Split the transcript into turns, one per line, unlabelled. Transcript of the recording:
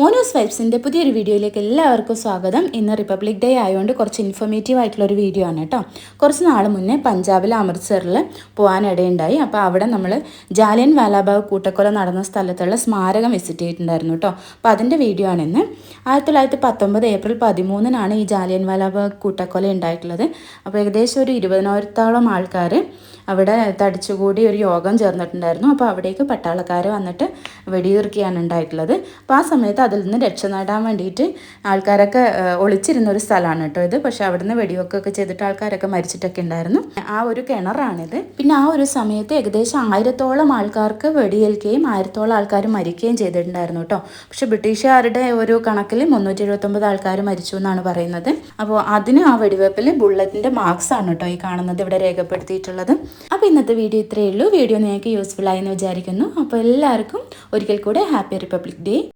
മോനോസ് വൈബ്സിൻ്റെ പുതിയൊരു വീഡിയോയിലേക്ക് എല്ലാവർക്കും സ്വാഗതം. ഇന്ന് റിപ്പബ്ലിക് ഡേ ആയതുകൊണ്ട് കുറച്ച് ഇൻഫോർമേറ്റീവ് ആയിട്ടുള്ളൊരു വീഡിയോ ആണ് കേട്ടോ. കുറച്ച് നാൾ മുന്നേ പഞ്ചാബിലെ അമൃത്സറിൽ പോകാനിടയുണ്ടായി. അപ്പോൾ അവിടെ നമ്മൾ ജാലിയൻ വാലാബാഗ് കൂട്ടക്കൊല നടന്ന സ്ഥലത്തുള്ള സ്മാരകം വിസിറ്റ് ചെയ്തിട്ടുണ്ടായിരുന്നു കേട്ടോ. അപ്പോൾ അതിൻ്റെ വീഡിയോ ആണ് ഇന്ന്. 1919 ഏപ്രിൽ 13 ഈ ജാലിയൻ വാലാബാഗ് കൂട്ടക്കൊല ഉണ്ടായിട്ടുള്ളത്. അപ്പോൾ ഏകദേശം ഒരു 20,000-ഓളം ആൾക്കാർ അവിടെ തടിച്ചുകൂടി ഒരു യോഗം ചേർന്നിട്ടുണ്ടായിരുന്നു. അപ്പോൾ അവിടേക്ക് പട്ടാളക്കാർ വന്നിട്ട് വെടിയുതിർക്കുകയാണ് ഉണ്ടായിട്ടുള്ളത്. അപ്പോൾ ആ സമയത്ത് അതിൽ നിന്ന് രക്ഷ നേടാൻ വേണ്ടിയിട്ട് ആൾക്കാരൊക്കെ ഒളിച്ചിരുന്ന ഒരു സ്ഥലമാണ് കേട്ടോ ഇത്. പക്ഷേ അവിടുന്ന് വെടിവെക്കൊക്കെ ചെയ്തിട്ട് ആൾക്കാരൊക്കെ മരിച്ചിട്ടൊക്കെ ഉണ്ടായിരുന്നു. ആ ഒരു കിണറാണിത്. പിന്നെ ആ ഒരു സമയത്ത് ഏകദേശം 1000-ഓളം ആൾക്കാർക്ക് വെടിയേൽക്കുകയും 1000-ഓളം ആൾക്കാർ മരിക്കുകയും ചെയ്തിട്ടുണ്ടായിരുന്നു കേട്ടോ. പക്ഷേ ബ്രിട്ടീഷുകാരുടെ ഒരു കണക്കിൽ 379 ആൾക്കാർ മരിച്ചു എന്നാണ് പറയുന്നത്. അപ്പോൾ അതിന് ആ വെടിവെപ്പിൽ ബുള്ളറ്റിൻ്റെ മാർക്സ് ആണ് കേട്ടോ ഈ കാണുന്നത് ഇവിടെ രേഖപ്പെടുത്തിയിട്ടുള്ളത്. അപ്പോൾ ഇന്നത്തെ വീഡിയോ ഇത്രയേ ഉള്ളൂ. വീഡിയോ നിങ്ങൾക്ക് യൂസ്ഫുൾ ആയെന്ന് വിചാരിക്കുന്നു. അപ്പോൾ എല്ലാവർക്കും ഒരിക്കൽ കൂടെ ഹാപ്പി റിപ്പബ്ലിക് ഡേ.